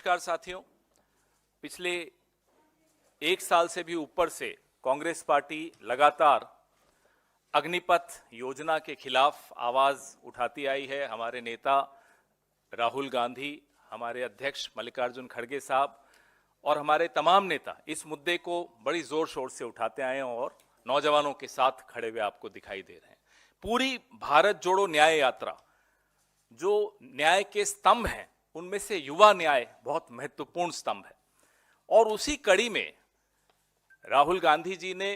नमस्कार साथियों, पिछले एक साल से भी ऊपर से कांग्रेस पार्टी लगातार अग्निपथ योजना के खिलाफ आवाज उठाती आई है। हमारे नेता राहुल गांधी, हमारे अध्यक्ष मल्लिकार्जुन खड़गे साहब और हमारे तमाम नेता इस मुद्दे को बड़ी जोर शोर से उठाते आए हैं और नौजवानों के साथ खड़े हुए आपको दिखाई दे रहे हैं। पूरी भारत जोड़ो न्याय यात्रा, जो न्याय के स्तंभ हैं उनमें से युवा न्याय बहुत महत्वपूर्ण स्तंभ है और उसी कड़ी में राहुल गांधी जी ने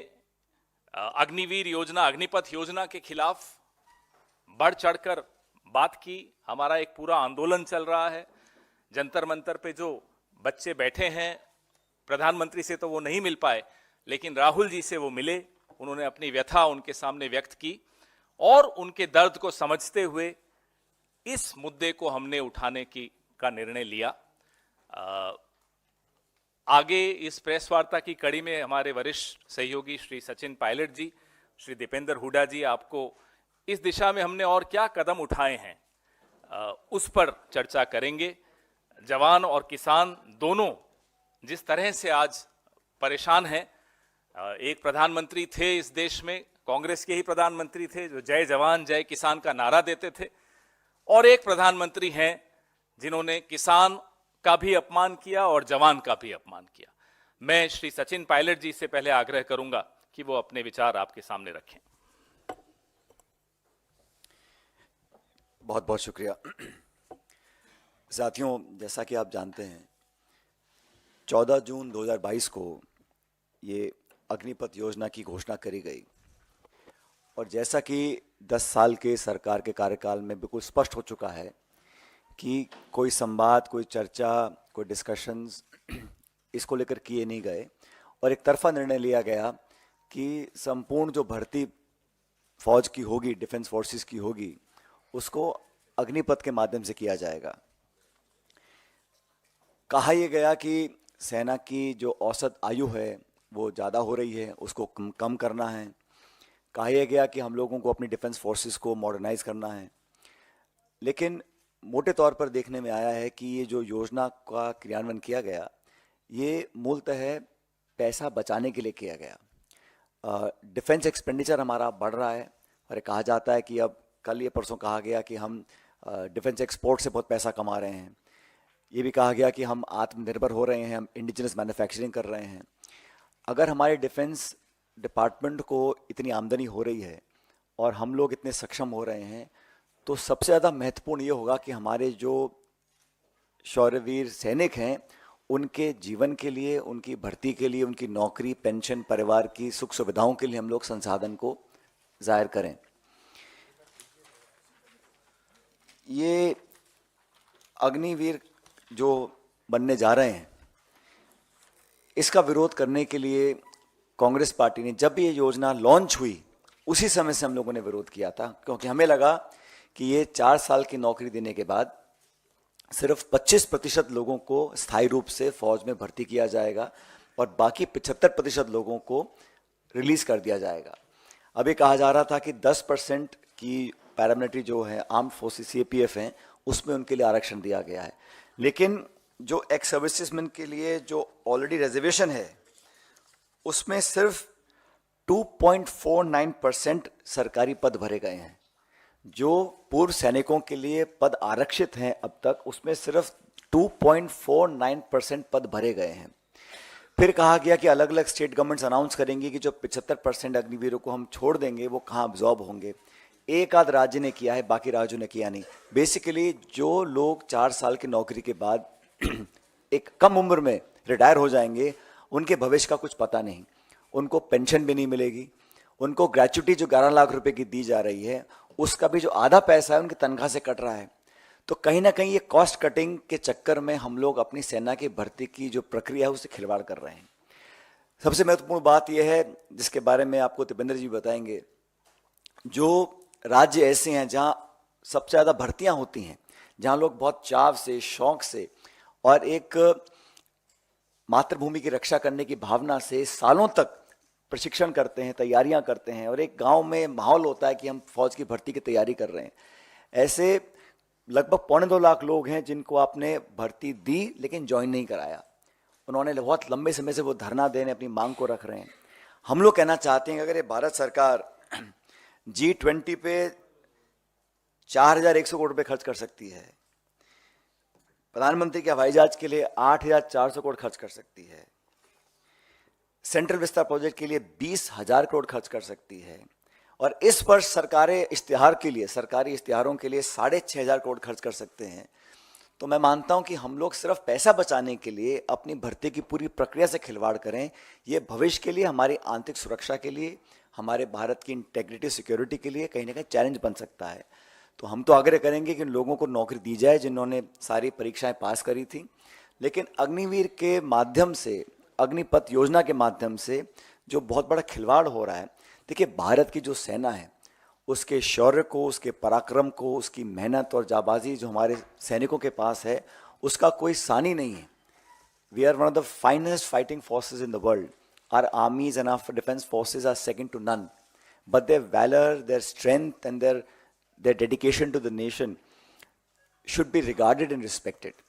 अग्निवीर योजना, अग्निपथ योजना के खिलाफ बढ़ चढ़कर बात की। हमारा एक पूरा आंदोलन चल रहा है। जंतर मंतर पे जो बच्चे बैठे हैं, प्रधानमंत्री से तो वो नहीं मिल पाए, लेकिन राहुल जी से वो मिले। उन्होंने अपनी व्यथा उनके सामने व्यक्त की और उनके दर्द को समझते हुए इस मुद्दे को हमने उठाने का निर्णय लिया। आगे इस प्रेस वार्ता की कड़ी में हमारे वरिष्ठ सहयोगी श्री सचिन पायलट जी, श्री दीपेंद्र हुड्डा जी आपको इस दिशा में हमने और क्या कदम उठाए हैं उस पर चर्चा करेंगे। जवान और किसान दोनों जिस तरह से आज परेशान हैं, एक प्रधानमंत्री थे इस देश में, कांग्रेस के ही प्रधानमंत्री थे जो जय जवान जय किसान का नारा देते थे, और एक प्रधानमंत्री हैं जिन्होंने किसान का भी अपमान किया और जवान का भी अपमान किया। मैं श्री सचिन पायलट जी से पहले आग्रह करूंगा कि वो अपने विचार आपके सामने रखें। बहुत बहुत शुक्रिया। साथियों, जैसा कि आप जानते हैं 14 जून 2022 को ये अग्निपथ योजना की घोषणा करी गई और जैसा कि 10 साल के सरकार के कार्यकाल में बिल्कुल स्पष्ट हो चुका है कि कोई संवाद, कोई चर्चा, कोई डिस्कशंस इसको लेकर किए नहीं गए और एक तरफा निर्णय लिया गया कि संपूर्ण जो भर्ती फौज की होगी, डिफेंस फोर्सेस की होगी, उसको अग्निपथ के माध्यम से किया जाएगा। कहा यह गया कि सेना की जो औसत आयु है वो ज़्यादा हो रही है, उसको कम करना है। कहा यह गया कि हम लोगों को अपनी डिफेंस फोर्सेस को मॉडर्नाइज करना है। लेकिन मोटे तौर पर देखने में आया है कि ये जो योजना का क्रियान्वयन किया गया, ये मूलतः पैसा बचाने के लिए किया गया। डिफेंस एक्सपेंडिचर हमारा बढ़ रहा है और कहा जाता है कि अब कल ये परसों कहा गया कि हम डिफेंस एक्सपोर्ट से बहुत पैसा कमा रहे हैं। ये भी कहा गया कि हम आत्मनिर्भर हो रहे हैं, हम इंडिजिनस मैन्युफैक्चरिंग कर रहे हैं। अगर हमारे डिफेंस डिपार्टमेंट को इतनी आमदनी हो रही है और हम लोग इतने सक्षम हो रहे हैं, तो सबसे ज़्यादा महत्वपूर्ण ये होगा कि हमारे जो शौर्यवीर सैनिक हैं उनके जीवन के लिए, उनकी भर्ती के लिए, उनकी नौकरी, पेंशन, परिवार की सुख सुविधाओं के लिए हम लोग संसाधन को जाहिर करें। ये अग्निवीर जो बनने जा रहे हैं, इसका विरोध करने के लिए कांग्रेस पार्टी ने, जब भी ये योजना लॉन्च हुई उसी समय से हम लोगों ने विरोध किया था, क्योंकि हमें लगा कि ये 4 साल की नौकरी देने के बाद सिर्फ 25% लोगों को स्थायी रूप से फौज में भर्ती किया जाएगा और बाकी 75% लोगों को रिलीज कर दिया जाएगा। अभी कहा जा रहा था कि 10% की पैरामिलिट्री जो है आर्म्ड फोर्सेस CAPF हैं, उसमें उनके लिए आरक्षण दिया गया है। लेकिन जो एक्स सर्विसेजमैन के लिए जो ऑलरेडी रिजर्वेशन है, उसमें सिर्फ 2.49% सरकारी पद भरे गए हैं। जो पूर्व सैनिकों के लिए पद आरक्षित हैं अब तक, उसमें सिर्फ 2.49% पद भरे गए हैं। फिर कहा गया कि अलग अलग स्टेट गवर्नमेंट्स अनाउंस करेंगी कि जो 75% अग्निवीरों को हम छोड़ देंगे वो कहाँ अब्जॉर्ब होंगे। एक आध राज्य ने किया है, बाकी राज्यों ने किया नहीं। बेसिकली जो लोग 4 साल की नौकरी के बाद एक कम उम्र में रिटायर हो जाएंगे, उनके भविष्य का कुछ पता नहीं, उनको पेंशन भी नहीं मिलेगी, उनको ग्रेच्युटी जो 11 लाख रुपए की दी जा रही है उसका भी जो आधा पैसा है उनकी तनख्वाह से कट रहा है। तो कहीं ना कहीं ये कॉस्ट कटिंग के चक्कर में हम लोग अपनी सेना की भर्ती की जो प्रक्रिया है उससे खिलवाड़ कर रहे हैं। सबसे महत्वपूर्ण बात यह है, जिसके बारे में आपको दीपेंद्र जी बताएंगे, जो राज्य ऐसे हैं जहां सबसे ज़्यादा भर्तियां होती हैं, जहां लोग बहुत चाव से, शौक से और एक मातृभूमि की रक्षा करने की भावना से सालों तक प्रशिक्षण करते हैं, तैयारियां करते हैं और एक गांव में माहौल होता है कि हम फौज की भर्ती की तैयारी कर रहे हैं। ऐसे लगभग 2.25 लाख लोग हैं जिनको आपने भर्ती दी लेकिन ज्वाइन नहीं कराया। उन्होंने बहुत लंबे समय से वो धरना देने अपनी मांग को रख रहे हैं। हम लोग कहना चाहते हैं कि अगर ये भारत सरकार G20 पे 4,100 करोड़ रुपए खर्च कर सकती है, प्रधानमंत्री के हवाई जहाज के लिए 8,400 करोड़ खर्च कर सकती है, सेंट्रल विस्ता प्रोजेक्ट के लिए 20,000 करोड़ खर्च कर सकती है, और इस वर्ष सरकारी इश्तिहारों के लिए 6,500 करोड़ खर्च कर सकते हैं, तो मैं मानता हूं कि हम लोग सिर्फ पैसा बचाने के लिए अपनी भर्ती की पूरी प्रक्रिया से खिलवाड़ करें, ये भविष्य के लिए, हमारी आंतरिक सुरक्षा के लिए, हमारे भारत की इंटेग्रिटी सिक्योरिटी के लिए कहीं ना कहीं चैलेंज बन सकता है। तो हम तो आग्रह करेंगे कि उन लोगों को नौकरी दी जाए जिन्होंने सारी परीक्षाएं पास करी थी, लेकिन अग्निवीर के माध्यम से, अग्निपथ योजना के माध्यम से जो बहुत बड़ा खिलवाड़ हो रहा है, देखिए भारत की जो सेना है उसके शौर्य को, उसके पराक्रम को, उसकी मेहनत और जाबाजी जो हमारे सैनिकों के पास है उसका कोई सानी नहीं है। We are one of the finest fighting forces in the world. Our armies and our defence forces are second to none, but their valour, their strength and their dedication to the nation should be regarded and respected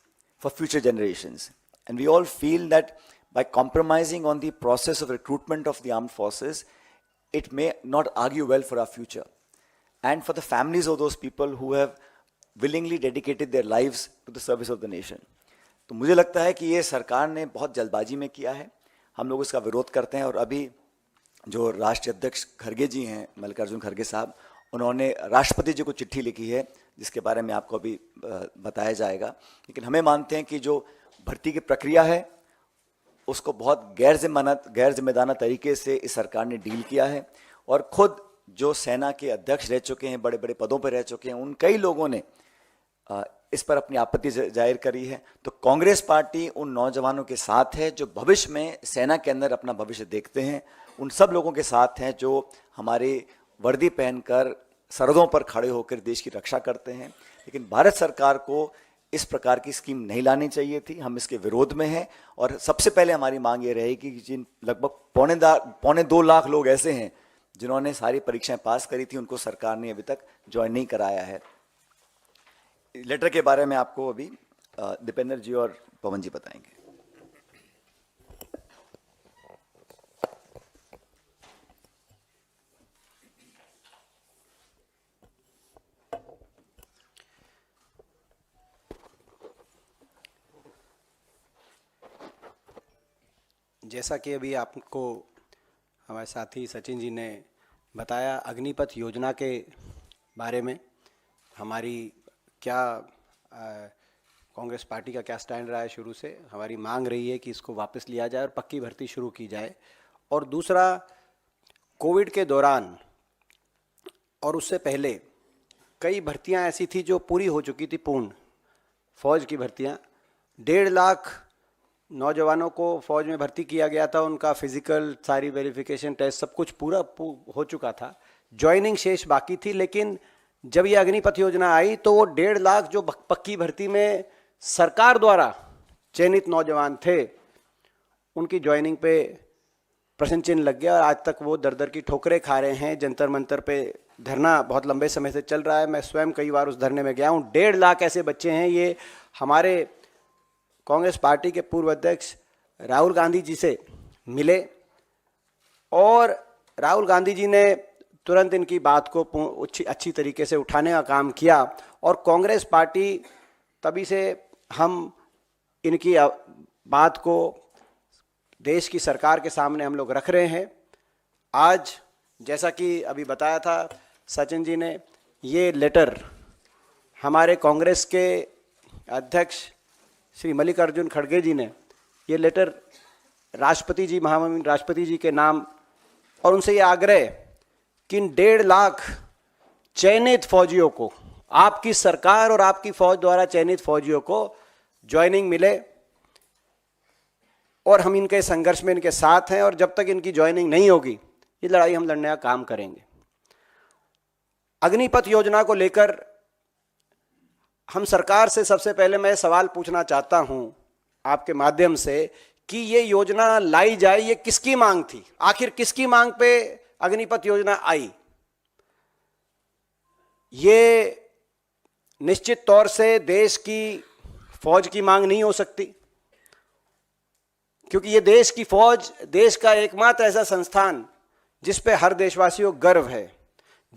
for future generations. And we all feel that by compromising on the process of recruitment of the armed forces, it may not argue well for our future and for the families of those people who have willingly dedicated their lives to the service of the nation. तो मुझे लगता है कि ये सरकार ने बहुत जल्दबाजी में किया है, हम लोग इसका विरोध करते हैं। और अभी जो राष्ट्रीय अध्यक्ष खड़गे जी हैं, मल्लिकार्जुन खड़गे साहब, उन्होंने राष्ट्रपति जी को चिट्ठी लिखी है जिसके बारे में आपको अभी बताया जाएगा। लेकिन हमें मानते हैं कि जो भर्ती की प्रक्रिया है उसको बहुत गैर जिम्मेदाराना तरीके से इस सरकार ने डील किया है, और खुद जो सेना के अध्यक्ष रह चुके हैं, बड़े बड़े पदों पर रह चुके हैं, उन कई लोगों ने इस पर अपनी आपत्ति जाहिर करी है। तो कांग्रेस पार्टी उन नौजवानों के साथ है जो भविष्य में सेना के अंदर अपना भविष्य देखते हैं, उन सब लोगों के साथ हैं जो हमारी वर्दी पहनकर सरहदों पर खड़े होकर देश की रक्षा करते हैं। लेकिन भारत सरकार को इस प्रकार की स्कीम नहीं लानी चाहिए थी, हम इसके विरोध में हैं। और सबसे पहले हमारी मांग ये रहेगी कि जिन लगभग 2.25 लाख लोग ऐसे हैं जिन्होंने सारी परीक्षाएं पास करी थी, उनको सरकार ने अभी तक ज्वाइन नहीं कराया है। लेटर के बारे में आपको अभी दीपेंद्र जी और पवन जी बताएंगे। जैसा कि अभी आपको हमारे साथी सचिन जी ने बताया अग्निपथ योजना के बारे में, हमारी क्या कांग्रेस पार्टी का क्या स्टैंड रहा है शुरू से, हमारी मांग रही है कि इसको वापस लिया जाए और पक्की भर्ती शुरू की जाए। और दूसरा, कोविड के दौरान और उससे पहले कई भर्तियां ऐसी थी जो पूरी हो चुकी थी, पूर्ण फौज की भर्तियां। 1.5 लाख नौजवानों को फौज में भर्ती किया गया था, उनका फिजिकल, सारी वेरिफिकेशन टेस्ट सब कुछ पूरा हो चुका था, ज्वाइनिंग शेष बाकी थी। लेकिन जब ये अग्निपथ योजना आई तो वो 1.5 लाख जो पक्की भर्ती में सरकार द्वारा चयनित नौजवान थे, उनकी ज्वाइनिंग पे प्रश्न चिन्ह लग गया और आज तक वो दर दर की ठोकरें खा रहे हैं। जंतर मंतर पे धरना बहुत लंबे समय से चल रहा है, मैं स्वयं कई बार उस धरने में गया हूँ। 1.5 लाख ऐसे बच्चे हैं। ये हमारे कांग्रेस पार्टी के पूर्व अध्यक्ष राहुल गांधी जी से मिले और राहुल गांधी जी ने तुरंत इनकी बात को अच्छी तरीके से उठाने का काम किया और कांग्रेस पार्टी तभी से हम इनकी बात को देश की सरकार के सामने हम लोग रख रहे हैं। आज जैसा कि अभी बताया था सचिन जी ने, ये लेटर हमारे कांग्रेस के अध्यक्ष श्री मल्लिकार्जुन खड़गे जी ने ये लेटर राष्ट्रपति जी, महामहिम राष्ट्रपति जी के नाम, और उनसे ये आग्रह कि इन 1.5 लाख चयनित फौजियों को, आपकी सरकार और आपकी फौज द्वारा चयनित फौजियों को ज्वाइनिंग मिले और हम इनके संघर्ष में इनके साथ हैं और जब तक इनकी ज्वाइनिंग नहीं होगी ये लड़ाई हम लड़ने का काम करेंगे। अग्निपथ योजना को लेकर हम सरकार से सबसे पहले मैं सवाल पूछना चाहता हूं आपके माध्यम से कि ये योजना लाई जाए, ये किसकी मांग थी? आखिर किसकी मांग पे अग्निपथ योजना आई? ये निश्चित तौर से देश की फौज की मांग नहीं हो सकती, क्योंकि ये देश की फौज देश का एकमात्र ऐसा संस्थान जिस पे हर देशवासी को गर्व है।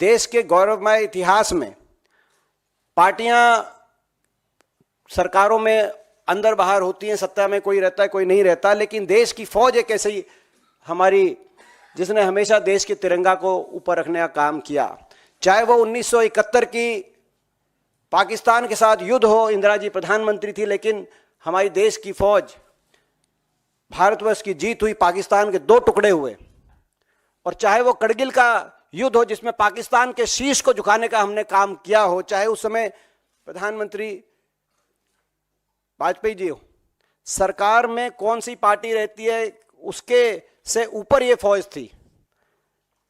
देश के गौरवमय इतिहास में पार्टियां सरकारों में अंदर बाहर होती हैं, सत्ता में कोई रहता है कोई नहीं रहता, लेकिन देश की फौज एक ऐसी हमारी जिसने हमेशा देश के तिरंगा को ऊपर रखने का काम किया। चाहे वो 1971 की पाकिस्तान के साथ युद्ध हो, इंदिरा जी प्रधानमंत्री थी, लेकिन हमारी देश की फौज, भारतवर्ष की जीत हुई, पाकिस्तान के 2 टुकड़े हुए। और चाहे वो करगिल का युद्ध हो जिसमें पाकिस्तान के शीश को झुकाने का हमने काम किया हो, चाहे उस समय प्रधानमंत्री वाजपेयी जी हो, सरकार में कौन सी पार्टी रहती है उसके से ऊपर ये फौज थी।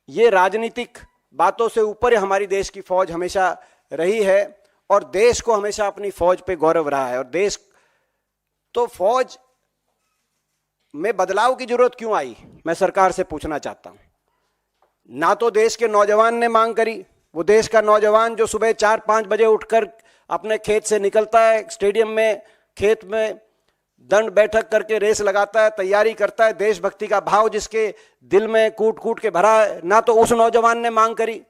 ये राजनीतिक बातों से ऊपर हमारी देश की फौज हमेशा रही है और देश को हमेशा अपनी फौज पे गौरव रहा है। और देश तो फौज में बदलाव की जरूरत क्यों आई, मैं सरकार से पूछना चाहता हूं। ना तो देश के नौजवान ने मांग करी, वो देश का नौजवान जो सुबह 4-5 बजे उठकर अपने खेत से निकलता है, स्टेडियम में खेत में दंड बैठक करके रेस लगाता है, तैयारी करता है, देशभक्ति का भाव जिसके दिल में कूट कूट के भरा है, ना तो उस नौजवान ने मांग करी,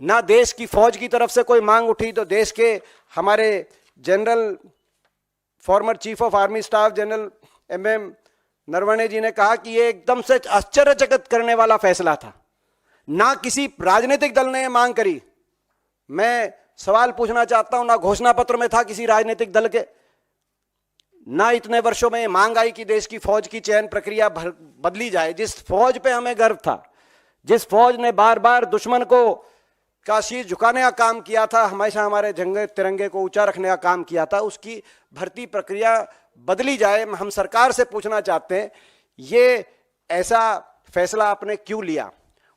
ना देश की फौज की तरफ से कोई मांग उठी। तो देश के हमारे general former chief of army staff general MM Naravane ji ने कहा कि ये एकदम से आश्चर्यचकित करने वाला फैसला था। ना किसी राजनीतिक दल ने मांग करी। मैं सवाल पूछना चाहता हूं, ना घोषणा पत्र में था किसी राजनीतिक दल के, ना इतने वर्षों में मांग आई कि देश की फौज की चयन प्रक्रिया बदली जाए। जिस फौज पे हमें गर्व था, जिस फौज ने बार बार दुश्मन को का शीश झुकाने का काम किया था, हमेशा हमारे झंडे तिरंगे को ऊंचा रखने का काम किया था, उसकी भर्ती प्रक्रिया बदली जाए। हम सरकार से पूछना चाहते हैं ये ऐसा फैसला आपने क्यों लिया,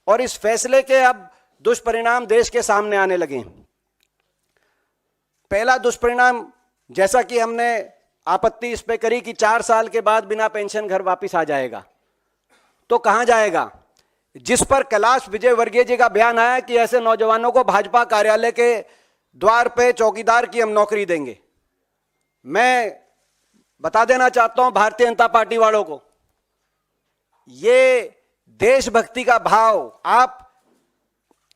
और इस फैसले के अब दुष्परिणाम देश के सामने आने लगे। पहला दुष्परिणाम, जैसा कि हमने आपत्ति इस पे करी कि 4 साल के बाद बिना पेंशन घर वापस आ जाएगा, तो कहां जाएगा? जिस पर कैलाश विजयवर्गीय जी का बयान आया कि ऐसे नौजवानों को भाजपा कार्यालय के द्वार पे चौकीदार की हम नौकरी देंगे। मैं बता देना चाहता हूं भारतीय जनता पार्टी वालों को, ये देशभक्ति का भाव, आप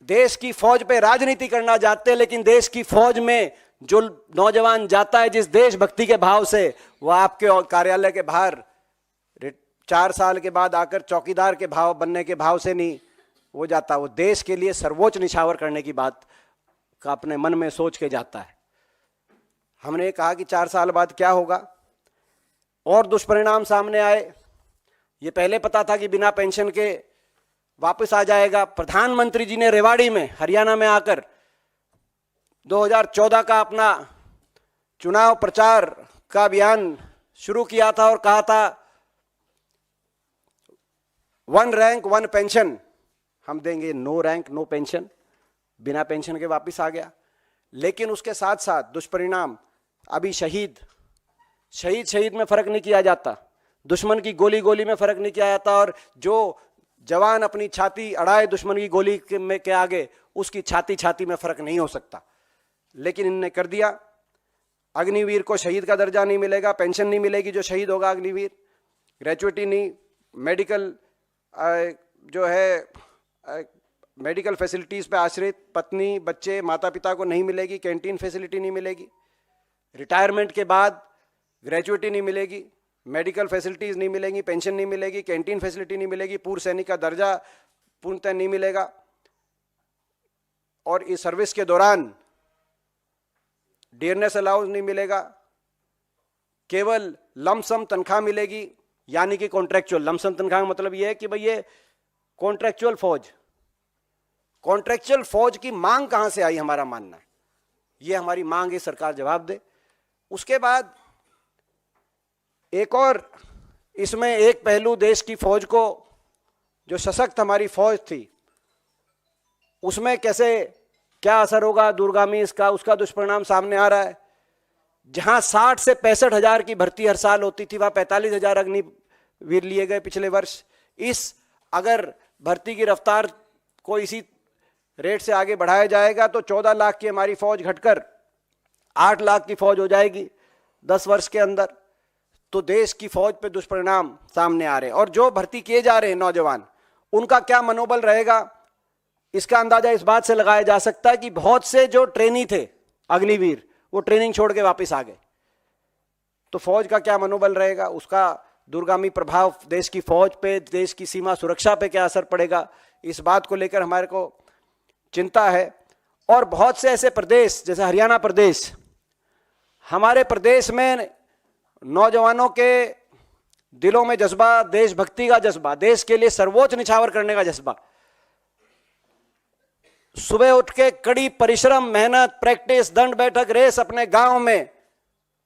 देश की फौज पे राजनीति करना चाहते हैं, लेकिन देश की फौज में जो नौजवान जाता है जिस देशभक्ति के भाव से, वह आपके कार्यालय के बाहर 4 साल के बाद आकर चौकीदार के भाव बनने के भाव से नहीं वो जाता, वो देश के लिए सर्वोच्च निछावर करने की बात का अपने मन में सोच के जाता है। हमने कहा कि 4 साल बाद क्या होगा, और दुष्परिणाम सामने आए। ये पहले पता था कि बिना पेंशन के वापस आ जाएगा। प्रधानमंत्री जी ने रेवाड़ी में, हरियाणा में आकर 2014 का अपना चुनाव प्रचार का अभियान शुरू किया था और कहा था 1 रैंक 1 पेंशन हम देंगे, नो रैंक नो पेंशन, बिना पेंशन के वापस आ गया। लेकिन उसके साथ साथ दुष्परिणाम, अभी शहीद में फर्क नहीं किया जाता, दुश्मन की गोली में फर्क नहीं किया जाता, और जो जवान अपनी छाती अड़ाए दुश्मन की गोली के आगे, उसकी छाती में फर्क नहीं हो सकता। लेकिन इनने कर दिया। अग्निवीर को शहीद का दर्जा नहीं मिलेगा, पेंशन नहीं मिलेगी जो शहीद होगा अग्निवीर, ग्रेचुइटी नहीं, मेडिकल जो है मेडिकल फैसिलिटीज पे आश्रित पत्नी बच्चे माता पिता को नहीं मिलेगी, कैंटीन फैसिलिटी नहीं मिलेगी, रिटायरमेंट के बाद ग्रेचुइटी नहीं मिलेगी, मेडिकल फैसिलिटीज नहीं मिलेंगी, पेंशन नहीं मिलेगी, कैंटीन फैसिलिटी नहीं मिलेगी, पूर्व सैनिक का दर्जा पूर्णतः नहीं मिलेगा, और इस सर्विस के दौरान डियरनेस अलाउंस नहीं मिलेगा, केवल लमसम तनख्वाह मिलेगी, यानी कि कॉन्ट्रेक्चुअल। लमसम तनख्वाह का मतलब यह है कि भाई ये कॉन्ट्रेक्चुअल फौज की मांग कहां से आई, हमारा मानना है ये हमारी मांग है, सरकार जवाब दे। उसके बाद एक और इसमें एक पहलू, देश की फौज को जो सशक्त हमारी फौज थी उसमें कैसे क्या असर होगा दूरगामी इसका, उसका दुष्परिणाम सामने आ रहा है। जहां 60 से 65 हजार की भर्ती हर साल होती थी, वहां 45 हजार अग्निवीर लिए गए पिछले वर्ष। इस अगर भर्ती की रफ्तार को इसी रेट से आगे बढ़ाया जाएगा तो 14 लाख की हमारी फौज घटकर 8 लाख की फौज हो जाएगी 10 वर्ष के अंदर, तो देश की फौज पे दुष्परिणाम सामने आ रहे हैं। और जो भर्ती किए जा रहे हैं नौजवान, उनका क्या मनोबल रहेगा, इसका अंदाजा इस बात से लगाया जा सकता है कि बहुत से जो ट्रेनी थे अग्निवीर, वो ट्रेनिंग छोड़ के वापस आ गए। तो फौज का क्या मनोबल रहेगा, उसका दूरगामी प्रभाव देश की फौज पे, देश की सीमा सुरक्षा पे क्या असर पड़ेगा, इस बात को लेकर हमारे को चिंता है। और बहुत से ऐसे प्रदेश जैसे हरियाणा प्रदेश, हमारे प्रदेश में नौजवानों के दिलों में जज्बा, देशभक्ति का जज्बा, देश के लिए सर्वोच्च निछावर करने का जज्बा, सुबह उठ के कड़ी परिश्रम, मेहनत, प्रैक्टिस, दंड बैठक, रेस, अपने गांव में,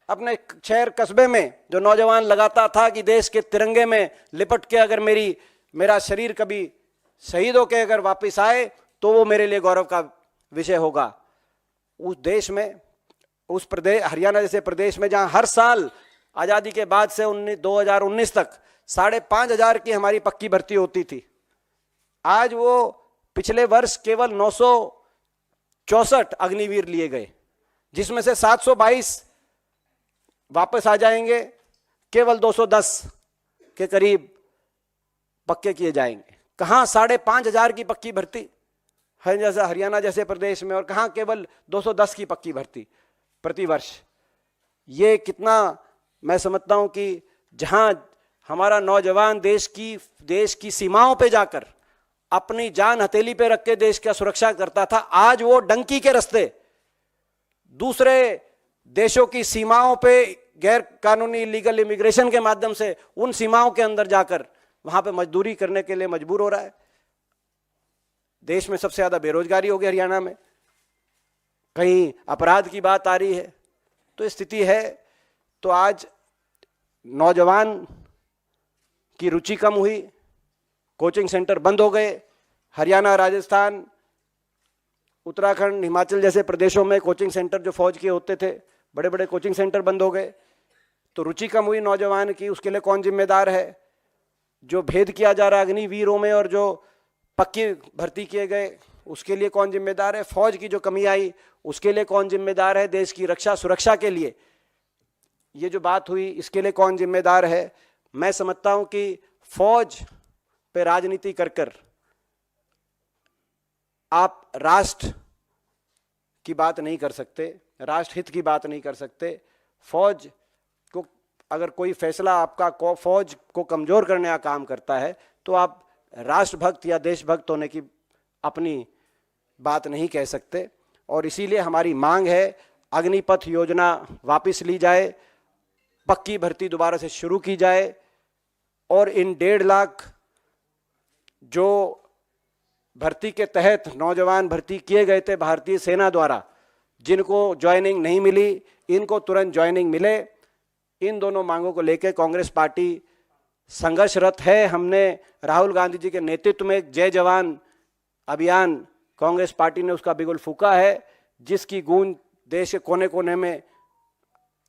अपने शहर कस्बे में जो नौजवान लगाता था कि देश के तिरंगे में लिपट के अगर मेरा शरीर कभी शहीद होकर अगर वापस आए तो वो मेरे लिए गौरव का विषय होगा। उस देश में, उस प्रदेश हरियाणा जैसे प्रदेश में जहां हर साल आज़ादी के बाद से 2019 तक 5,500 की हमारी पक्की भर्ती होती थी, आज वो पिछले वर्ष केवल 964 अग्निवीर लिए गए, जिसमें से 722 वापस आ जाएंगे, केवल 210 के करीब पक्के किए जाएंगे। कहां 5,500 की पक्की भर्ती है जैसे हरियाणा जैसे प्रदेश में, और कहां केवल 210 की पक्की भर्ती प्रति वर्ष। ये कितना, मैं समझता हूं कि जहां हमारा नौजवान देश की सीमाओं पे जाकर अपनी जान हथेली पे रख के देश का सुरक्षा करता था, आज वो डंकी के रास्ते दूसरे देशों की सीमाओं पे गैर कानूनी इलीगल इमिग्रेशन के माध्यम से उन सीमाओं के अंदर जाकर वहां पे मजदूरी करने के लिए मजबूर हो रहा है। देश में सबसे ज्यादा बेरोजगारी हो गई हरियाणा में, कहीं अपराध की बात आ रही है, तो स्थिति है। तो आज नौजवान की रुचि कम हुई, कोचिंग सेंटर बंद हो गए। हरियाणा, राजस्थान, उत्तराखंड, हिमाचल जैसे प्रदेशों में कोचिंग सेंटर जो फौज के होते थे, बड़े बड़े कोचिंग सेंटर बंद हो गए। तो रुचि कम हुई नौजवान की, उसके लिए कौन जिम्मेदार है? जो भेद किया जा रहा है अग्निवीरों में और जो पक्की भर्ती किए गए, उसके लिए कौन जिम्मेदार है? फौज की जो कमी आई, उसके लिए कौन जिम्मेदार है? देश की रक्षा सुरक्षा के लिए ये जो बात हुई, इसके लिए कौन जिम्मेदार है? मैं समझता हूं कि फौज पे राजनीति कर कर आप राष्ट्र की बात नहीं कर सकते, राष्ट्रहित की बात नहीं कर सकते। फौज को अगर कोई फैसला आपका फौज को कमजोर करने का काम करता है, तो आप राष्ट्रभक्त या देशभक्त होने की अपनी बात नहीं कह सकते। और इसीलिए हमारी मांग है, अग्निपथ योजना वापस ली जाए, पक्की भर्ती दोबारा से शुरू की जाए, और इन 1.5 लाख जो भर्ती के तहत नौजवान भर्ती किए गए थे भारतीय सेना द्वारा, जिनको ज्वाइनिंग नहीं मिली, इनको तुरंत ज्वाइनिंग मिले। इन दोनों मांगों को लेकर कांग्रेस पार्टी संघर्षरत है। हमने राहुल गांधी जी के नेतृत्व में जय जवान अभियान, कांग्रेस पार्टी ने उसका बिगुल फूंका है, जिसकी गूंज देश के कोने कोने में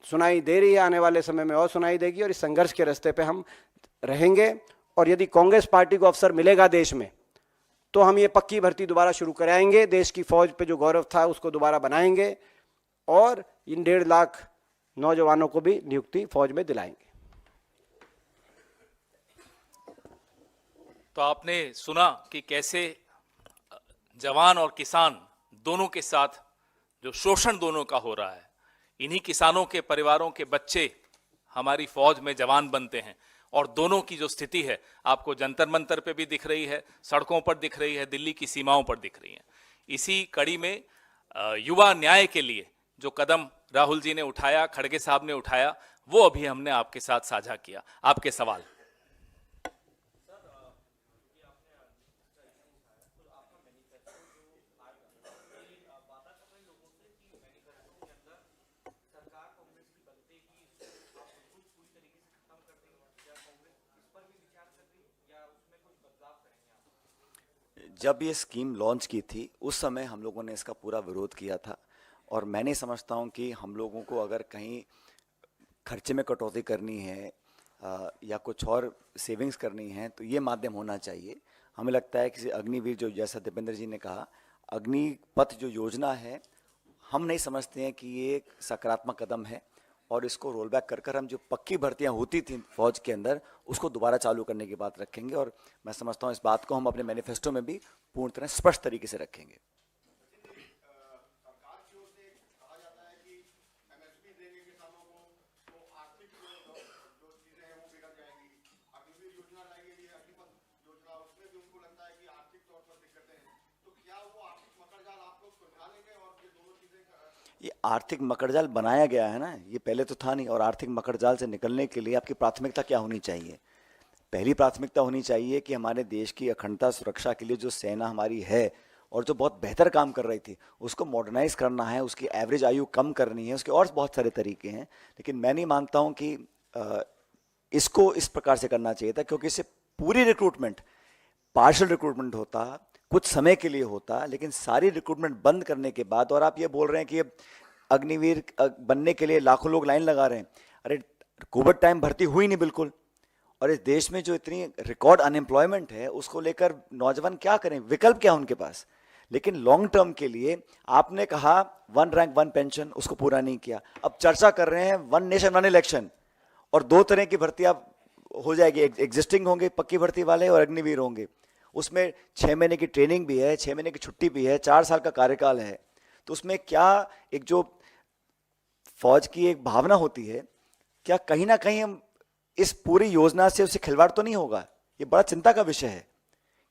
सुनाई दे रही है, आने वाले समय में और सुनाई देगी। और इस संघर्ष के रास्ते पे हम रहेंगे, और यदि कांग्रेस पार्टी को अवसर मिलेगा देश में, तो हम ये पक्की भर्ती दोबारा शुरू कराएंगे, देश की फौज पे जो गौरव था उसको दोबारा बनाएंगे, और इन 1.5 लाख नौजवानों को भी नियुक्ति फौज में दिलाएंगे। तो आपने सुना कि कैसे जवान और किसान दोनों के साथ जो शोषण दोनों का हो रहा है, इन्हीं किसानों के परिवारों के बच्चे हमारी फौज में जवान बनते हैं, और दोनों की जो स्थिति है आपको जंतर मंतर पे भी दिख रही है, सड़कों पर दिख रही है, दिल्ली की सीमाओं पर दिख रही है। इसी कड़ी में युवा न्याय के लिए जो कदम राहुल जी ने उठाया, खड़गे साहब ने उठाया, वो अभी हमने आपके साथ साझा किया। आपके सवाल। जब ये स्कीम लॉन्च की थी, उस समय हम लोगों ने इसका पूरा विरोध किया था, और मैं नहीं समझता हूँ कि हम लोगों को अगर कहीं खर्चे में कटौती करनी है या कुछ और सेविंग्स करनी है, तो ये माध्यम होना चाहिए। हमें लगता है कि अग्निवीर, जो जैसा दीपेंद्र जी ने कहा, अग्निपथ जो योजना है, हम नहीं समझते हैं कि ये एक सकारात्मक कदम है और इसको रोल बैक कर हम जो पक्की भर्तियां होती थी फौज के अंदर उसको दोबारा चालू करने की बात रखेंगे और मैं समझता हूं इस बात को हम अपने मैनिफेस्टो में भी पूर्ण तरह स्पष्ट तरीके से रखेंगे। ये आर्थिक मकड़जाल बनाया गया है ना, ये पहले तो था नहीं। और आर्थिक मकड़जाल से निकलने के लिए आपकी प्राथमिकता क्या होनी चाहिए? पहली प्राथमिकता होनी चाहिए कि हमारे देश की अखंडता सुरक्षा के लिए जो सेना हमारी है और जो बहुत बेहतर काम कर रही थी उसको मॉडर्नाइज करना है, उसकी एवरेज आयु कम करनी है, उसके और बहुत सारे तरीके हैं। लेकिन मैं नहीं मानता हूं कि इसको इस प्रकार से करना चाहिए था, क्योंकि इससे पूरी रिक्रूटमेंट पार्शियल रिक्रूटमेंट होता, कुछ समय के लिए होता, लेकिन सारी रिक्रूटमेंट बंद करने के बाद और आप ये बोल रहे हैं कि अग्निवीर बनने के लिए लाखों लोग लाइन लगा रहे हैं। अरे कोविड टाइम भर्ती हुई नहीं बिल्कुल, और इस देश में जो इतनी रिकॉर्ड अनएम्प्लॉयमेंट है उसको लेकर नौजवान क्या करें, विकल्प क्या उनके पास? लेकिन लॉन्ग टर्म के लिए आपने कहा 1 रैंक 1 पेंशन, उसको पूरा नहीं किया। अब चर्चा कर रहे हैं 1 नेशन 1 इलेक्शन, और 2 तरह की भर्ती आप हो जाएगी, एग्जिस्टिंग होंगे पक्की भर्ती वाले और अग्निवीर होंगे। उसमें 6 महीने की ट्रेनिंग भी है, 6 महीने की छुट्टी भी है, 4 साल का कार्यकाल है। तो उसमें क्या एक जो फौज की एक भावना होती है, क्या कहीं ना कहीं हम इस पूरी योजना से उससे खिलवाड़ तो नहीं होगा? ये बड़ा चिंता का विषय है,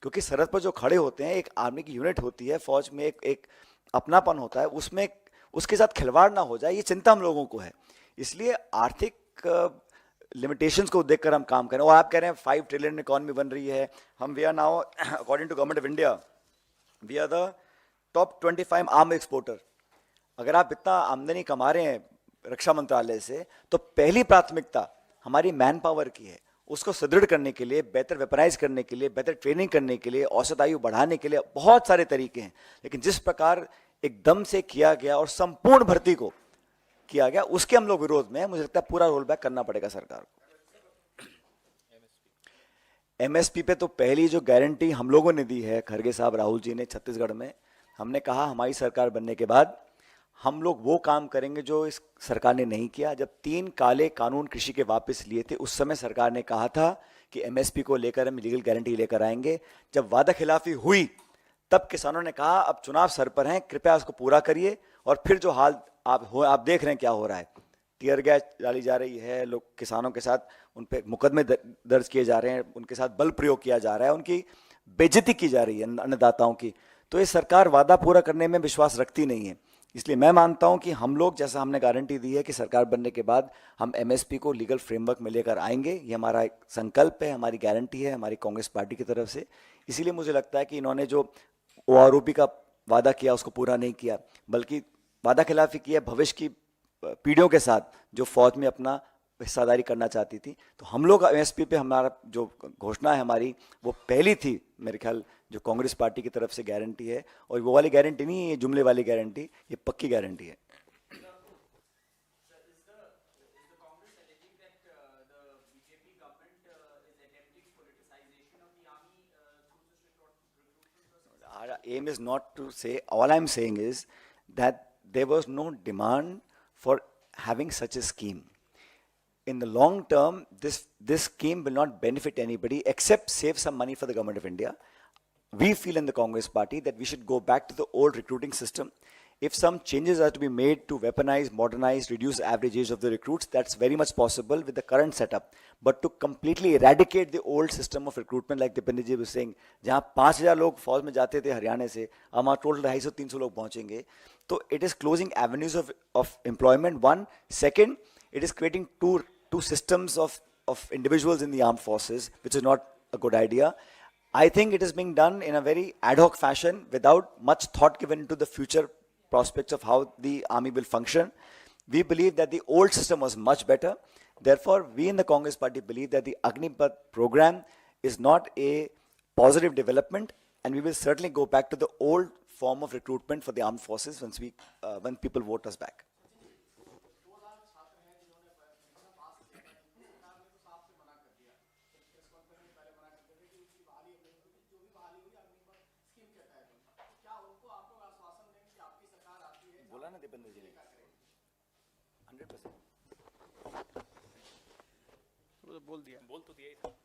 क्योंकि सरहद पर जो खड़े होते हैं, एक आर्मी की यूनिट होती है, फौज में एक अपनापन होता है, उसमें उसके साथ खिलवाड़ ना हो जाए, ये चिंता हम लोगों को है। इसलिए आर्थिक लिमिटेशंस को देखकर हम काम करें। और आप कह रहे हैं 5 ट्रिलियन इकॉनमी बन रही है, हम we are now according to government of India we are the top 25 arm exporter. अगर आप इतना आमदनी कमा रहे हैं रक्षा मंत्रालय से, तो पहली प्राथमिकता हमारी मैन पावर की है, उसको सुदृढ़ करने के लिए, बेहतर वेपनाइज करने के लिए, बेहतर ट्रेनिंग करने के लिए, औसत आयु बढ़ाने के लिए बहुत सारे तरीके हैं। लेकिन जिस प्रकार एकदम से किया गया और संपूर्ण भर्ती को किया गया, उसके हम लोग विरोध में हैं। मुझे लगता है पूरा रोल बैक करना पड़ेगा सरकार को। एमएसपी पे तो पहली जो गारंटी हम लोगों ने दी है, खड़गे साहब, राहुल जी ने छत्तीसगढ़ में, हमने कहा हमारी सरकार बनने के बाद हम लोग वो काम करेंगे जो इस सरकार ने नहीं किया। जब 3 काले कानून कृषि के वापस लिए थे, उस समय सरकार ने कहा था कि एमएसपी को लेकर हम लीगल गारंटी लेकर आएंगे। जब वादा खिलाफी हुई तब किसानों ने कहा अब चुनाव सर पर हैं, कृपया उसको पूरा करिए। और फिर जो हाल आप देख रहे हैं क्या हो रहा है, टीयर गैस डाली जा रही है, लोग किसानों के साथ उन पे मुकदमे दर्ज किए जा रहे हैं, उनके साथ बल प्रयोग किया जा रहा है, उनकी बेइज्जती की जा रही है अन्नदाताओं की। तो ये सरकार वादा पूरा करने में विश्वास रखती नहीं है। इसलिए मैं मानता हूं कि हम लोग, जैसा हमने गारंटी दी है कि सरकार बनने के बाद हम एमएसपी को लीगल फ्रेमवर्क में लेकर आएंगे, ये हमारा एक संकल्प है, हमारी गारंटी है हमारी कांग्रेस पार्टी की तरफ से। इसीलिए मुझे लगता है कि इन्होंने जो ओआरओपी का वादा किया उसको पूरा नहीं किया, बल्कि वादा खिलाफी किया भविष्य की पीढ़ियों के साथ जो फौज में अपना हिस्सादारी करना चाहती थी। तो हम लोग एमएसपी पे हमारा जो घोषणा है हमारी, वो पहली थी मेरे ख्याल जो कांग्रेस पार्टी की तरफ से गारंटी है। और वो वाली गारंटी नहीं है ये जुमले वाली गारंटी, ये पक्की गारंटी है। Our aim is not to say, all I'm saying is that there was no demand for having such a scheme. In the long term, this scheme will not benefit anybody except save some money for the government of India. We feel in the Congress party that we should go back to the old recruiting system. If some changes are to be made to weaponize, modernize, reduce average age of the recruits, that's very much possible with the current setup. But to completely eradicate the old system of recruitment, like Dipender ji was saying, जहाँ 5,000 लोग फौज में जाते थे हरियाणा से, अब वहाँ total 250-300 लोग पहुँचेंगे, तो it is closing avenues of employment. One, second, it is creating two systems of individuals in the armed forces, which is not a good idea. I think it is being done in a very ad hoc fashion without much thought given into the future prospects of how the army will function. We believe that the old system was much better. Therefore, we in the Congress party believe that the Agnipath program is not a positive development, and we will certainly go back to the old form of recruitment for the armed forces when people vote us back. बोला ना दीपेंद्र जी ने 100%। वो तो बोल दिया। बोल तो दिया ही था।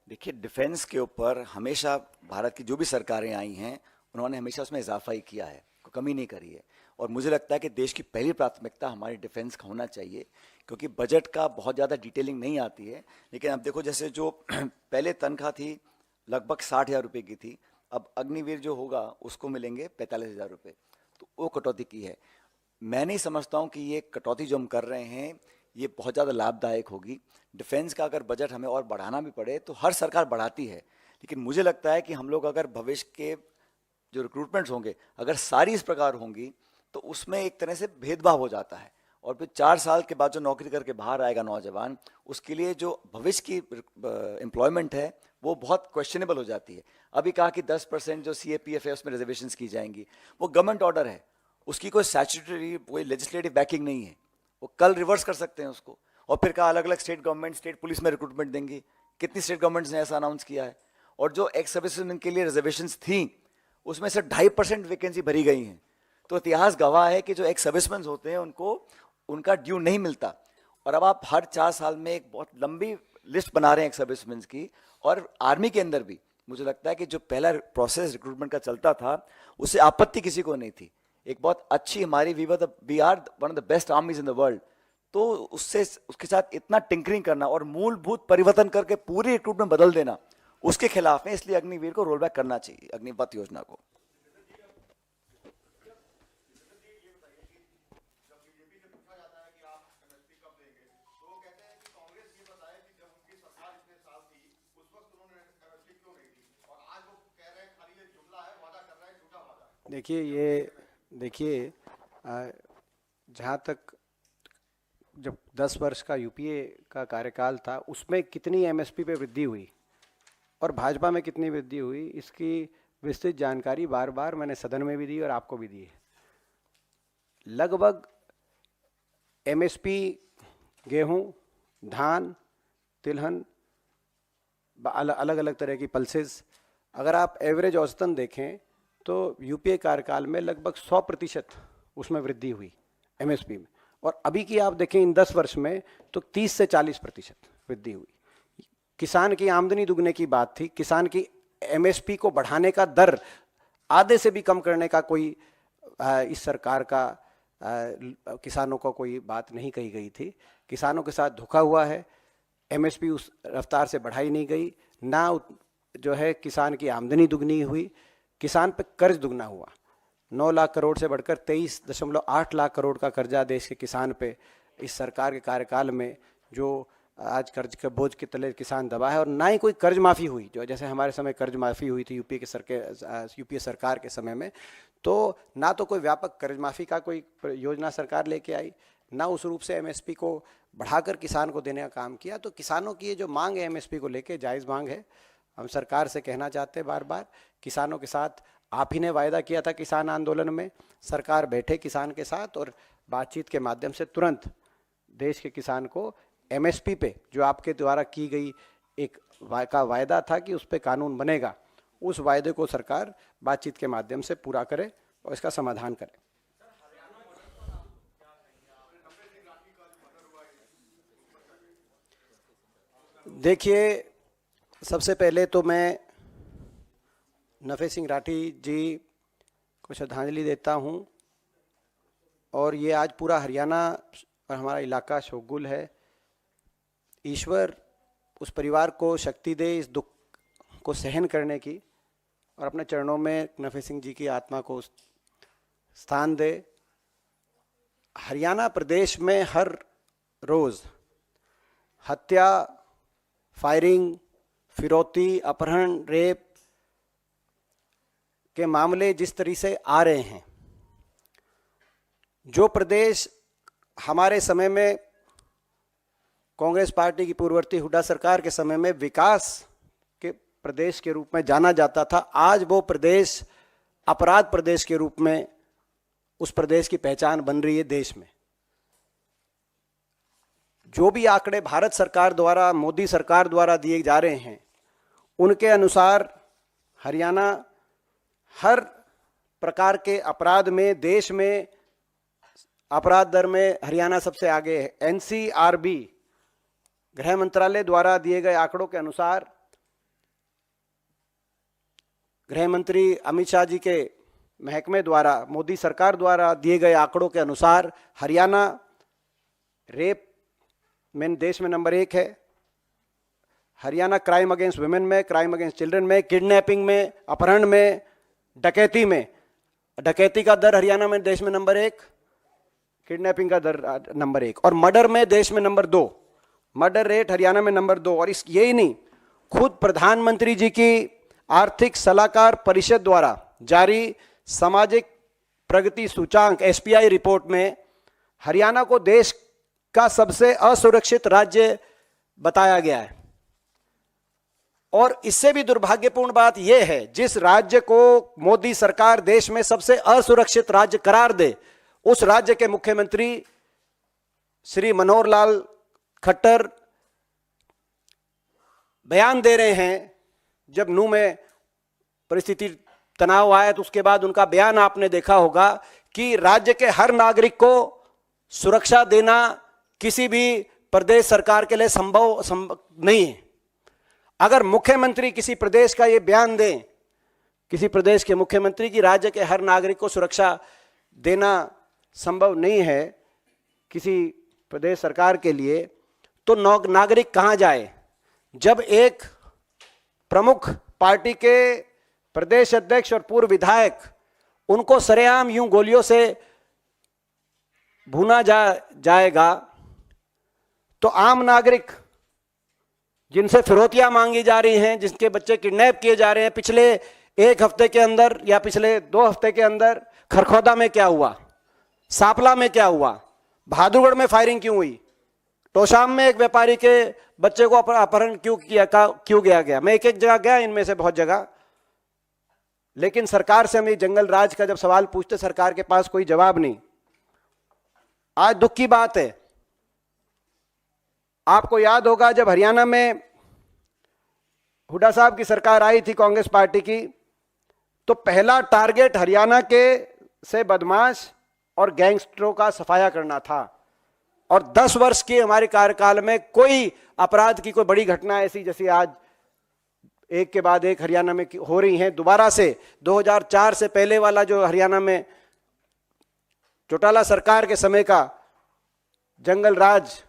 देखिए, डिफेंस के ऊपर हमेशा भारत की जो भी सरकारें आई हैं उन्होंने हमेशा उसमें इजाफा ही किया है, कोई कमी नहीं करी है। और मुझे लगता है कि देश की पहली प्राथमिकता हमारी डिफेंस का होना चाहिए, क्योंकि बजट का बहुत ज़्यादा डिटेलिंग नहीं आती है। लेकिन अब देखो, जैसे जो पहले तनख्वाह थी लगभग 60,000 रुपये की थी, अब अग्निवीर जो होगा उसको मिलेंगे 45,000 रुपये, तो वो कटौती की है। मैं नहीं समझता हूँ कि ये कटौती जो हम कर रहे हैं ये बहुत ज़्यादा लाभदायक होगी। डिफेंस का अगर बजट हमें और बढ़ाना भी पड़े तो हर सरकार बढ़ाती है, लेकिन मुझे लगता है कि हम लोग अगर भविष्य के जो रिक्रूटमेंट्स होंगे अगर सारी इस प्रकार होंगी तो उसमें एक तरह से भेदभाव हो जाता है, और फिर 4 साल के बाद जो नौकरी करके बाहर आएगा नौजवान, उसके लिए जो भविष्य की एम्प्लॉयमेंट है वो बहुत क्वेश्चनेबल हो जाती है। अभी कहा कि 10% जो CAPF है उसमें रिजर्वेशंस की जाएंगी, वो गवर्नमेंट ऑर्डर है, उसकी कोई स्टैट्यूटरी कोई लेजिस्लेटिव बैकिंग नहीं है, वो कल रिवर्स कर सकते हैं उसको। और फिर कहा अलग अलग स्टेट गवर्नमेंट स्टेट पुलिस में रिक्रूटमेंट देंगी, कितनी स्टेट गवर्नमेंट्स ने ऐसा अनाउंस किया है। और जो एक्स सर्विसमैन के लिए रिजर्वेशंस थी उसमें से 2.5% वैकेंसी भरी गई हैं। तो इतिहास गवाह है कि जो एक्स सर्विसमैन होते हैं उनको उनका ड्यू नहीं मिलता। और अब आप हर 4 साल में एक बहुत लंबी लिस्ट बना रहे हैं एक्स सर्विसमैन की। और आर्मी के अंदर भी मुझे लगता है कि जो पहला प्रोसेस रिक्रूटमेंट का चलता था उससे आपत्ति किसी को नहीं थी, एक बहुत अच्छी हमारी we are one of the best armies in the world. तो उससे उसके साथ इतना टिंकरिंग करना और मूलभूत परिवर्तन करके पूरी रिक्रूटमेंट बदल देना उसके खिलाफ है। इसलिए अग्निवीर को रोल बैक करना चाहिए, अग्निपथ योजना को। देखिए जहाँ तक जब 10 वर्ष का यूपीए का कार्यकाल था उसमें कितनी एमएसपी पे वृद्धि हुई और भाजपा में कितनी वृद्धि हुई, इसकी विस्तृत जानकारी बार बार मैंने सदन में भी दी और आपको भी दी है। लगभग एमएसपी गेहूं, धान, तिलहन, अलग अलग तरह की पल्सेस, अगर आप एवरेज औसतन देखें तो यूपीए कार्यकाल में लगभग 100% उसमें वृद्धि हुई एमएसपी में। और अभी की आप देखें इन 10 वर्ष में तो 30 से 40% वृद्धि हुई। किसान की आमदनी दुगने की बात थी, किसान की एमएसपी को बढ़ाने का दर आधे से भी कम करने का कोई इस सरकार का किसानों को कोई बात नहीं कही गई थी। किसानों के साथ धोखा हुआ है, एमएसपी उस रफ्तार से बढ़ाई नहीं गई, ना जो है किसान की आमदनी दुगनी हुई, किसान पे कर्ज दुगना हुआ। 9 लाख करोड़ से बढ़कर 23.8 लाख करोड़ का कर्जा देश के किसान पे इस सरकार के कार्यकाल में जो आज कर्ज के बोझ के तले किसान दबा है। और ना ही कोई कर्ज माफ़ी हुई, जो जैसे हमारे समय कर्ज माफ़ी हुई थी यूपीए सरकार के समय में, तो ना तो कोई व्यापक कर्ज माफ़ी का कोई योजना सरकार लेके आई, ना उस रूप से एमएसपी को बढ़ाकर किसान को देने का काम किया। तो किसानों की ये जो मांग है एमएसपी को लेके जायज़ मांग है। हम सरकार से कहना चाहते हैं बार बार, किसानों के साथ आप ही ने वायदा किया था किसान आंदोलन में, सरकार बैठे किसान के साथ और बातचीत के माध्यम से तुरंत देश के किसान को एमएसपी पे जो आपके द्वारा की गई एक वायदा था कि उस पर कानून बनेगा, उस वायदे को सरकार बातचीत के माध्यम से पूरा करे और इसका समाधान करे। देखिए, सबसे पहले तो मैं नफे सिंह राठी जी को श्रद्धांजलि देता हूं। और ये आज पूरा हरियाणा और हमारा इलाका शोकगुल है। ईश्वर उस परिवार को शक्ति दे इस दुख को सहन करने की, और अपने चरणों में नफे सिंह जी की आत्मा को स्थान दे। हरियाणा प्रदेश में हर रोज़ हत्या, फायरिंग, फिरौती, अपहरण, रेप के मामले जिस तरह से आ रहे हैं, जो प्रदेश हमारे समय में कांग्रेस पार्टी की पूर्ववर्ती हुड्डा सरकार के समय में विकास के प्रदेश के रूप में जाना जाता था, आज वो प्रदेश अपराध प्रदेश के रूप में उस प्रदेश की पहचान बन रही है देश में। जो भी आंकड़े भारत सरकार द्वारा, मोदी सरकार द्वारा दिए जा रहे हैं, उनके अनुसार हरियाणा हर प्रकार के अपराध में, देश में अपराध दर में हरियाणा सबसे आगे है। एनसीआरबी गृह मंत्रालय द्वारा दिए गए आंकड़ों के अनुसार, गृह मंत्री अमित शाह जी के महकमे द्वारा, मोदी सरकार द्वारा दिए गए आंकड़ों के अनुसार हरियाणा रेप में देश में नंबर 1 है। हरियाणा क्राइम अगेंस्ट वुमेन में, क्राइम अगेंस्ट चिल्ड्रन में, किडनैपिंग में, अपहरण में, डकैती में, डकैती का दर हरियाणा में देश में नंबर 1, किडनैपिंग का दर नंबर 1, और मर्डर में देश में नंबर 2, मर्डर रेट हरियाणा में नंबर 2। और इस यही नहीं, खुद प्रधानमंत्री जी की आर्थिक सलाहकार परिषद द्वारा जारी सामाजिक प्रगति सूचांक एसपीआई रिपोर्ट में हरियाणा को देश का सबसे असुरक्षित राज्य बताया गया है। और इससे भी दुर्भाग्यपूर्ण बात यह है, जिस राज्य को मोदी सरकार देश में सबसे असुरक्षित राज्य करार दे, उस राज्य के मुख्यमंत्री श्री मनोहर लाल खट्टर बयान दे रहे हैं। जब नूह में परिस्थिति तनाव आया तो उसके बाद उनका बयान आपने देखा होगा कि राज्य के हर नागरिक को सुरक्षा देना किसी भी प्रदेश सरकार के लिए संभव नहीं है। अगर मुख्यमंत्री किसी प्रदेश का ये बयान दें, किसी प्रदेश के मुख्यमंत्री की राज्य के हर नागरिक को सुरक्षा देना संभव नहीं है किसी प्रदेश सरकार के लिए, तो नागरिक कहां जाए? जब एक प्रमुख पार्टी के प्रदेश अध्यक्ष और पूर्व विधायक, उनको सरेआम यूं गोलियों से भूना जाएगा, तो आम नागरिक जिनसे फिरौतियां मांगी जा रही हैं, जिनके बच्चे किडनैप किए जा रहे हैं, पिछले 1 हफ्ते के अंदर या पिछले 2 हफ्ते के अंदर खरखौदा में क्या हुआ, सांपला में क्या हुआ, बहादुरगढ़ में फायरिंग क्यों हुई, तोशाम में एक व्यापारी के बच्चे को अपहरण क्यों गया। मैं एक जगह गया, इनमें से बहुत जगह, लेकिन सरकार से हम ये जंगल राज का जब सवाल पूछते, सरकार के पास कोई जवाब नहीं। आज दुख की बात है, आपको याद होगा जब हरियाणा में हुड्डा साहब की सरकार आई थी कांग्रेस पार्टी की, तो पहला टारगेट हरियाणा के से बदमाश और गैंगस्टरों का सफाया करना था। और 10 वर्ष के हमारे कार्यकाल में कोई अपराध की कोई बड़ी घटना ऐसी जैसी आज एक के बाद एक हरियाणा में हो रही हैं। दोबारा से 2004 से पहले वाला जो हरियाणा में चौटाला सरकार के समय का जंगल राज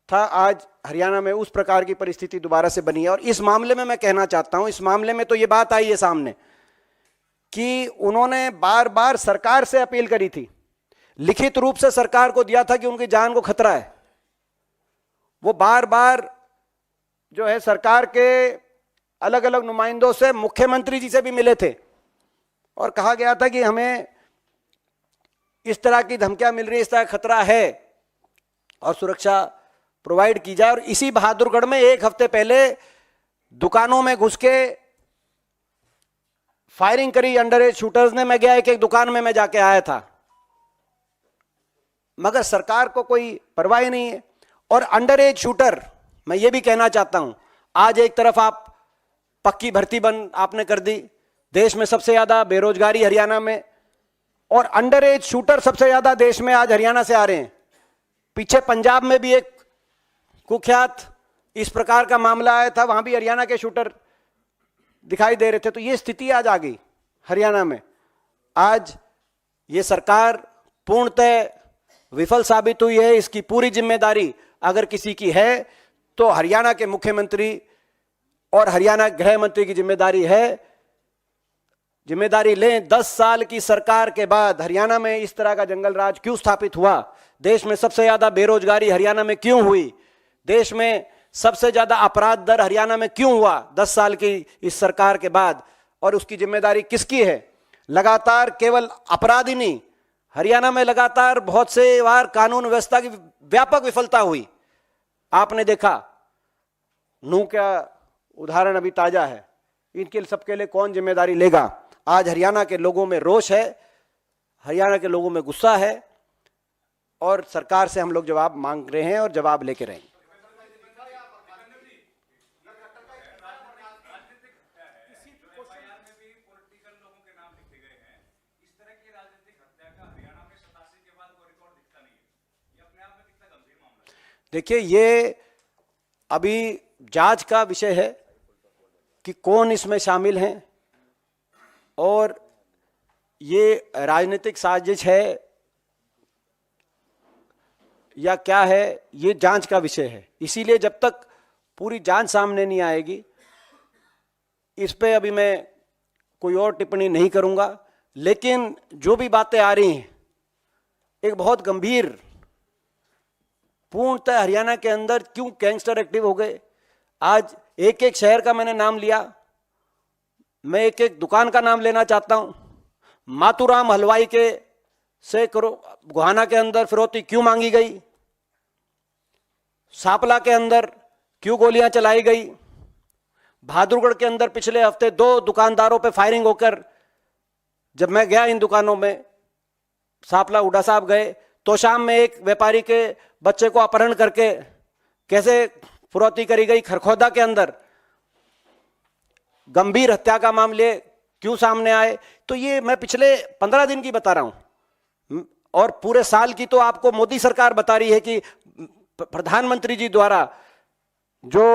था, आज हरियाणा में उस प्रकार की परिस्थिति दोबारा से बनी है। और इस मामले में मैं कहना चाहता हूं, इस मामले में तो ये बात आई है सामने कि उन्होंने बार बार सरकार से अपील करी थी, लिखित रूप से सरकार को दिया था कि उनकी जान को खतरा है। वो बार बार जो है सरकार के अलग अलग नुमाइंदों से, मुख्यमंत्री जी से भी मिले थे और कहा गया था कि हमें इस तरह की धमकियां मिल रही है, इस तरह खतरा है और सुरक्षा प्रोवाइड की जाए। और इसी बहादुरगढ़ में 1 हफ्ते पहले दुकानों में घुस के फायरिंग करी अंडर एज शूटर्स ने। मैं गया, एक दुकान में मैं जाके आया था, मगर सरकार को कोई परवाह ही नहीं है। और अंडर एज शूटर, मैं ये भी कहना चाहता हूं, आज एक तरफ आप पक्की भर्ती बंद आपने कर दी, देश में सबसे ज्यादा बेरोजगारी हरियाणा में, और अंडर एज शूटर सबसे ज्यादा देश में आज हरियाणा से आ रहे हैं। पीछे पंजाब में भी एक कुख्यात इस प्रकार का मामला आया था, वहां भी हरियाणा के शूटर दिखाई दे रहे थे। तो ये स्थिति आज आ गई हरियाणा में। आज ये सरकार पूर्णतः विफल साबित हुई है। इसकी पूरी जिम्मेदारी अगर किसी की है तो हरियाणा के मुख्यमंत्री और हरियाणा गृह मंत्री की जिम्मेदारी है। जिम्मेदारी लें। 10 साल की सरकार के बाद हरियाणा में इस तरह का जंगल राज क्यों स्थापित हुआ? देश में सबसे ज्यादा बेरोजगारी हरियाणा में क्यों हुई? देश में सबसे ज्यादा अपराध दर हरियाणा में क्यों हुआ 10 साल की इस सरकार के बाद? और उसकी जिम्मेदारी किसकी है? लगातार केवल अपराध ही नहीं, हरियाणा में लगातार बहुत से बार कानून व्यवस्था की व्यापक विफलता हुई। आपने देखा नूह का उदाहरण अभी ताजा है। इनके सबके लिए कौन जिम्मेदारी लेगा? आज हरियाणा के लोगों में रोष है, हरियाणा के लोगों में गुस्सा है और सरकार से हम लोग जवाब मांग रहे हैं और जवाब लेके रहेंगे। देखिए, ये अभी जांच का विषय है कि कौन इसमें शामिल हैं और ये राजनीतिक साजिश है या क्या है, ये जांच का विषय है। इसीलिए जब तक पूरी जांच सामने नहीं आएगी, इस पे अभी मैं कोई और टिप्पणी नहीं करूंगा। लेकिन जो भी बातें आ रही हैं, एक बहुत गंभीर, पूर्णतः हरियाणा के अंदर क्यों गैंगस्टर एक्टिव हो गए। आज एक एक शहर का मैंने नाम लिया, मैं एक एक दुकान का नाम लेना चाहता हूं। मातूराम हलवाई के से गोहाना के अंदर फिरौती क्यों मांगी गई? सांपला के अंदर क्यों गोलियां चलाई गई? बहादुरगढ़ के अंदर पिछले हफ्ते 2 दुकानदारों पे फायरिंग होकर, जब मैं गया इन दुकानों में, सांपला हुड्डा साहब गए तो शाम में एक व्यापारी के बच्चे को अपहरण करके कैसे फुरौती करी गई। खरखोदा के अंदर गंभीर हत्या का मामले क्यों सामने आए? तो ये मैं पिछले 15 दिन की बता रहा हूं और पूरे साल की तो आपको मोदी सरकार बता रही है कि प्रधानमंत्री जी द्वारा जो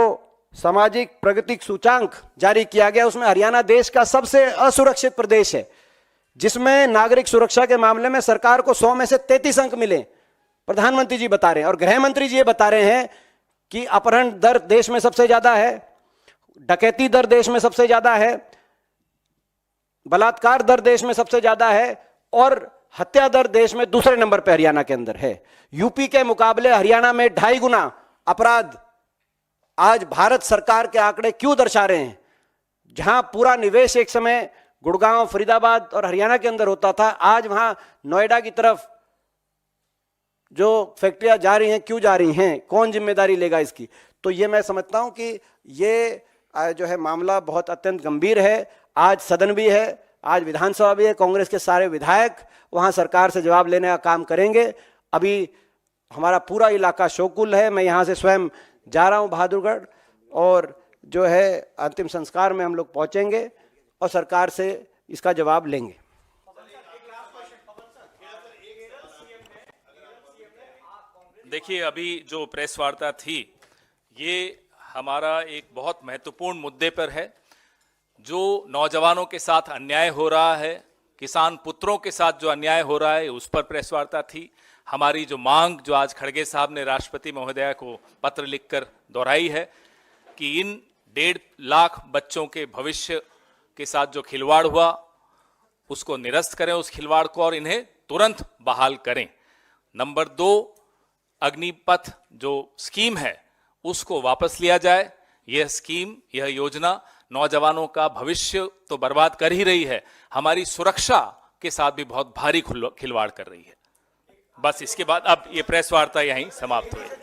सामाजिक प्रगति सूचांक जारी किया गया, उसमें हरियाणा देश का सबसे असुरक्षित प्रदेश है, जिसमें नागरिक सुरक्षा के मामले में सरकार को 100 में से 33 अंक मिले। प्रधानमंत्री जी बता रहे हैं और गृह मंत्री जी ये बता रहे हैं कि अपहरण दर देश में सबसे ज्यादा है, डकैती दर देश में सबसे ज्यादा है, बलात्कार दर देश में सबसे ज्यादा है और हत्या दर देश में दूसरे नंबर पर हरियाणा के अंदर है। यूपी के मुकाबले हरियाणा में 2.5 गुना अपराध आज भारत सरकार के आंकड़े क्यों दर्शा रहे हैं? जहां पूरा निवेश एक समय गुड़गांव, फरीदाबाद और हरियाणा के अंदर होता था, आज वहां नोएडा की तरफ जो फैक्ट्रियां जा रही हैं, क्यों जा रही हैं? कौन जिम्मेदारी लेगा इसकी? तो ये मैं समझता हूं कि ये जो है मामला बहुत अत्यंत गंभीर है। आज सदन भी है, आज विधानसभा भी है, कांग्रेस के सारे विधायक वहां सरकार से जवाब लेने का काम करेंगे। अभी हमारा पूरा इलाका शोकुल है, मैं यहाँ से स्वयं जा रहा हूँ बहादुरगढ़ और जो है अंतिम संस्कार में हम लोग पहुँचेंगे और सरकार से इसका जवाब लेंगे। देखिए, अभी जो प्रेस वार्ता थी, ये हमारा एक बहुत महत्वपूर्ण मुद्दे पर है। जो नौजवानों के साथ अन्याय हो रहा है, किसान पुत्रों के साथ जो अन्याय हो रहा है, उस पर प्रेस वार्ता थी। हमारी जो मांग, जो आज खड़गे साहब ने राष्ट्रपति महोदया को पत्र लिखकर दोहराई है कि इन 1.5 लाख बच्चों के भविष्य के साथ जो खिलवाड़ हुआ, उसको निरस्त करें उस खिलवाड़ को और इन्हें तुरंत बहाल करें। नंबर 2, अग्निपथ जो स्कीम है उसको वापस लिया जाए। यह स्कीम, यह योजना नौजवानों का भविष्य तो बर्बाद कर ही रही है, हमारी सुरक्षा के साथ भी बहुत भारी खिलवाड़ कर रही है। बस इसके बाद अब ये प्रेस वार्ता यहीं समाप्त हुई।